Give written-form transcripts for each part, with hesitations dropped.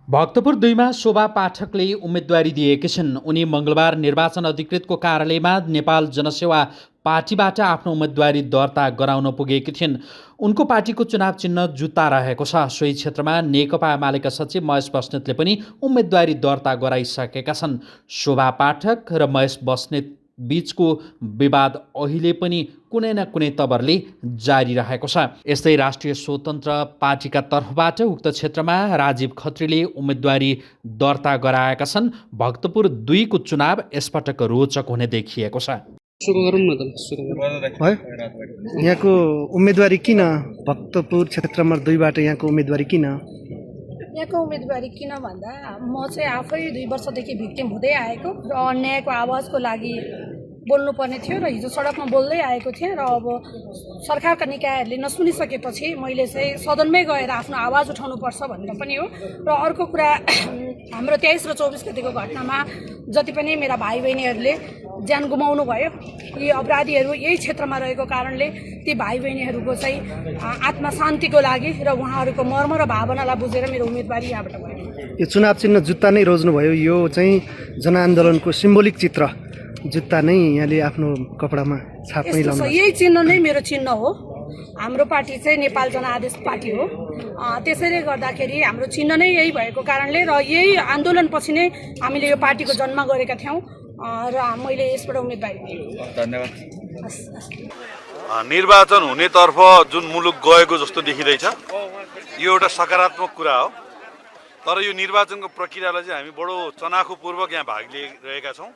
भक्तपुर 2मा शोभा पाठकले उम्मेदवारी दिएकी छिन्। उनी मङ्गलबार निर्वाचन अधिकृतको कार्यालयमा नेपाल जनसेवा पार्टीबाट आफ्नो उम्मेदवारी दर्ता गराउन पुगेकी थिइन्। उनको पार्टीको चुनाव चिन्ह जुत्ता रहेको छ। सोही क्षेत्रमा नेकपा एमालेका सचिव महेश बस्नेतले पनि उम्मेदवारी दर्ता गराइसकेका छन्। शोभा पाठक र महेश बस्नेत बीचको विवाद अहिले पनि कुनै न कुनै तवरले जारी रहेको छ। यस्तै राष्ट्रिय स्वतन्त्र पार्टीका तर्फबाट उक्त क्षेत्रमा राजीव खत्रीले उम्मेदवारी दर्ता गराएका छन्। भक्तपुर 2 को चुनाव यसपटक रोचक हुने देखिएको छ। यहाँको उम्मेदवारी किन भक्तपुर क्षेत्र नम्बर 2 बाट यहाँको उम्मेदवारी किन? यहाँको उम्मेदवारी किन भन्दा म चाहिँ आफै 2 वर्षदेखि भिक्टिम हुँदै आएको र अन्यायको आवाजको लागि बोल्नुपर्ने थियो र हिजो सडकमा बोल्दै आएको थिएँ र अब सरकारका निकायहरूले नसुनिसकेपछि मैले चाहिँ सदनमै गएर आफ्नो आवाज उठाउनुपर्छ भनेर पनि हो। र अर्को कुरा हाम्रो 23 र 24 गतिको घटनामा जति पनि मेरा भाइ बहिनीहरूले ज्यान गुमाउनु भयो, यी अपराधीहरू यही क्षेत्रमा रहेको कारणले ती भाइ बहिनीहरूको चाहिँ आत्मा शान्तिको लागि र उहाँहरूको मर्म र भावनालाई बुझेर मेरो उम्मेदवारी यहाँबाट भयो। यो चुनाव चिन्ह जुत्ता नै रोज्नुभयो। यो चाहिँ जनआन्दोलनको सिम्बोलिक चित्र जुत्ता नै यहाँले आफ्नो कपडामा छाप्नै लाउनु। यही चिन्ह नै मेरो चिन्ह हो। हाम्रो पार्टी चाहिँ नेपाल जनआदेश पार्टी हो। त्यसैले गर्दाखेरि हाम्रो चिन्ह नै यही भएको कारणले र यही आन्दोलनपछि नै हामीले यो पार्टीको जन्म गरेका थियौँ र मैले यसबाट उम्मेदवारी दिएँ। धन्यवाद। निर्वाचन हुनेतर्फ जुन मुलुक गएको जस्तो देखिँदैछ, यो एउटा सकारात्मक कुरा हो। तर यो निर्वाचनको प्रक्रियालाई चाहिँ हामी बडो चनाखोपूर्वक यहाँ भाग लिइरहेका छौँ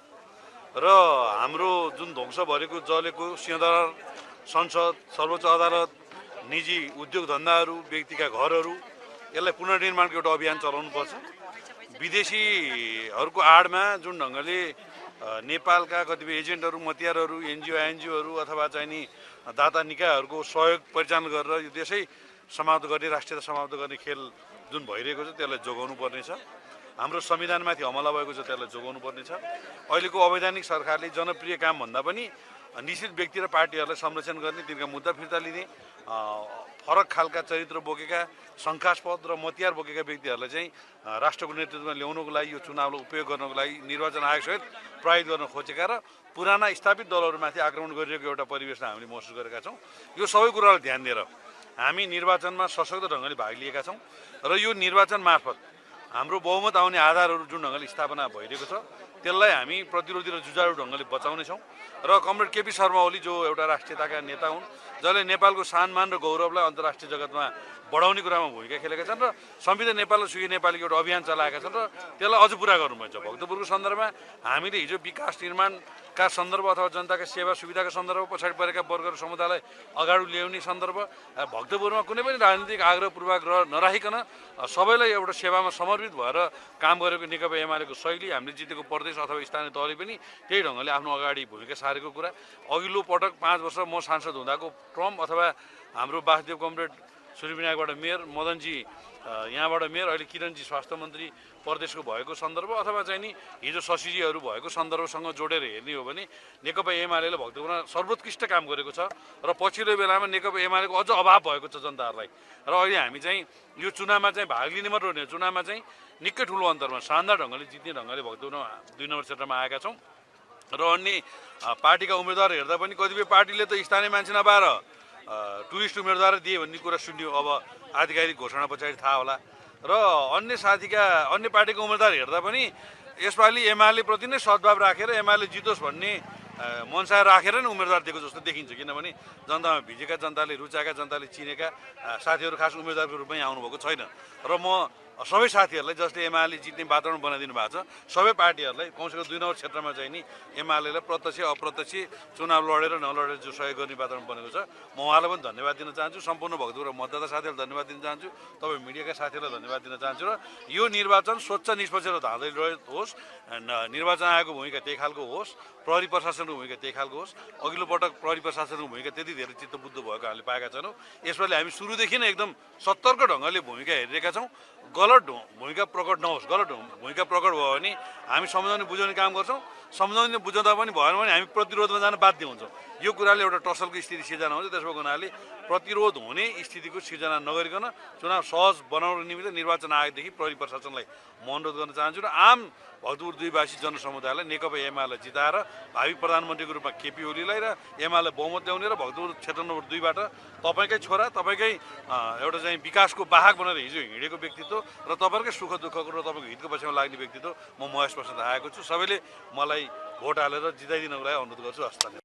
र हाम्रो जुन ध्वंस भरेको जलेको सिंहदरबार, संसद, सर्वोच्च अदालत, निजी उद्योग धन्दाहरू, व्यक्तिका घरहरू, यसलाई पुनर्निर्माणको एउटा अभियान चलाउनुपर्छ। विदेशीहरूको आडमा जुन ढङ्गले नेपालका कतिपय एजेन्टहरू, मतियारहरू, एनजिओहरू अथवा चाहिँ नि दाता निकायहरूको सहयोग परिचालन गरेर यो देशै समाप्त गर्ने, राष्ट्रियता समाप्त गर्ने खेल जुन भइरहेको छ त्यसलाई जोगाउनु पर्नेछ। हाम्रो संविधानमाथि हमला भएको छ त्यसलाई जोगाउनु पर्नेछ। अहिलेको अवैधानिक सरकारले जनप्रिय काम भन्दा पनि निश्चित व्यक्ति र पार्टीहरूलाई संरक्षण गर्ने, तिनका मुद्दा फिर्ता लिने, फरक खालका चरित्र बोकेका, शङ्कास्पद र मतियार बोकेका व्यक्तिहरूलाई चाहिँ राष्ट्रको नेतृत्वमा ल्याउनको लागि, यो चुनावलाई उपयोग गर्नको लागि निर्वाचन आयोगसहित प्रयोग गर्न खोजेका र पुराना स्थापित दलहरूमाथि आक्रमण गरिरहेको एउटा परिवेशलाई हामीले महसुस गरेका छौँ। यो सबै कुरालाई ध्यान दिएर हामी निर्वाचनमा सशक्त ढङ्गले भाग लिएका छौँ र यो निर्वाचन मार्फत हाम्रो बहुमत आउने आधारहरू जुन ढङ्गले स्थापना भइरहेको छ त्यसलाई हामी प्रतिरोधी र जुझारु ढङ्गले बचाउनेछौँ। र कमरेड केपी शर्मा ओली जो एउटा राष्ट्रियताका नेता हुन्, जसले नेपालको सम्मान र गौरवलाई अन्तर्राष्ट्रिय जगतमा बढाउने कुरामा भूमिका खेलेका छन् र संविधान नेपाल र सुखी नेपालीको एउटा अभियान चलाएका छन् र त्यसलाई अझ पुरा गर्नुपर्छ। भक्तपुरको सन्दर्भमा हामीले हिजो विकास निर्माणका सन्दर्भ अथवा जनताका सेवा सुविधाका सन्दर्भ, पछाडि परेका वर्ग र समुदायलाई अगाडि ल्याउने सन्दर्भ, भक्तपुरमा कुनै पनि राजनीतिक आग्रह पूर्वाग्रह नराखिकन सबैलाई एउटा सेवामा समर्पित भएर काम गरेको नेकपा एमालेको शैली, हामीले जितेको प्रदेश अथवा स्थानीय तहले पनि त्यही ढङ्गले आफ्नो अगाडि भूमिका सारेको कुरा। अघिल्लो पटक 5 वर्ष म सांसद हुँदाको क्रम अथवा हाम्रो वासुदेव कमरेड सूर्यविनायकबाट मेयर, मदनजी यहाँबाट मेयर, अहिले किरणजी स्वास्थ्य मन्त्री प्रदेशको भएको सन्दर्भ अथवा चाहिँ नि हिजो शशीजीहरू भएको सन्दर्भसँग जोडेर हेर्ने हो भने नेकपा एमालेले भक्तपुरमा सर्वोत्कृष्ट काम गरेको छ र पछिल्लो बेलामा नेकपा एमालेको अझ अभाव भएको छ जनताहरूलाई। र अहिले हामी चाहिँ यो चुनावमा चाहिँ भाग लिने मात्र होइन, चुनावमा चाहिँ निकै ठुलो अन्तरमा शानदार ढङ्गले जित्ने ढङ्गले भक्तपुरमा 2 नम्बर क्षेत्रमा आएका छौँ। र अन्य पार्टीका उम्मेदवार हेर्दा पनि कतिपय पार्टीले त स्थानीय मान्छे नपाएर टुरिस्ट उम्मेदवार दिए भन्ने कुरा सुन्यो। अब आधिकारिक घोषणा पछाडि थाहा होला। र अन्य पार्टीको उम्मेदवार हेर्दा पनि यसपालि एमाले प्रति नै सद्भाव राखेर एमाले जितोस् भन्ने मनसा राखेर नै उम्मेदवार दिएको जस्तो देखिन्छ। किनभने जनतामा भिजेका, जनताले रुचाएका, जनताले चिनेका साथीहरू खास उम्मेदवारको रूपमै आउनुभएको छैन। र म सबै साथीहरूलाई जसले एमाले जित्ने वातावरण बनाइदिनु भएको छ, सबै पार्टीहरूलाई कमसेकम 2 नम्बर क्षेत्रमा चाहिँ नि एमालेलाई प्रत्यक्ष अप्रत्यक्ष चुनाव लडेर नलडेर जो सहयोग गर्ने वातावरण बनेको छ, म उहाँलाई पनि धन्यवाद दिन चाहन्छु। सम्पूर्ण भक्तपुर र मतदाता साथीहरूलाई धन्यवाद दिन चाहन्छु। तपाईँ मिडियाका साथीहरूलाई धन्यवाद दिन चाहन्छु। र यो निर्वाचन स्वच्छ निष्पक्ष र धाँधली रहित होस्, निर्वाचन आयोगको भूमिका त्यही खालको होस्, प्रहरी प्रशासनको भूमिका त्यही खालको होस्। अघिल्लो पटक प्रहरी प्रशासनको भूमिका त्यति धेरै चित्तबुद्ध भएको हामीले पाएका छैनौँ। यसपालि हामी सुरुदेखि नै एकदम सतर्क ढङ्गले भूमिका हेरिरहेका छौँ। गलत भूमिका प्रकट नहोस्। गलत भूमिका प्रकट भयो भने हामी सम्झाउने बुझाउने काम गर्छौँ। सम्झाउने बुझाउँदा पनि भएन भने हामी प्रतिरोधमा जान बाध्य हुन्छौँ। यो कुराले एउटा टसलको स्थिति सिर्जना हुन्छ। त्यसको हुनाले प्रतिरोध हुने स्थितिको सिर्जना नगरिकन चुनाव सहज बनाउनको निमित्त निर्वाचन आयोगदेखि प्रहरी प्रशासनलाई म अनुरोध गर्न चाहन्छु र आम भक्तपुर 2 वासी जनसमुदायलाई नेकपा एमाले जिताएर भावी प्रधानमन्त्रीको रूपमा केपी ओलीलाई र एमाले बहुमत ल्याउने र भक्तपुर क्षेत्र नम्बर 2 बाट तपाईँकै छोरा तपाईँकै एउटा चाहिँ विकासको वाहक बनेर हिजो हिँडेको व्यक्तित्व र तपाईँकै सुख दुःखको र तपाईँको हितको पक्षमा लाग्ने व्यक्तित्व म महेश प्रसाद आएको छु। सबैले मलाई भोट हालेर जिताइदिनको लागि अनुरोध गर्छु। हस्, धन्यवाद।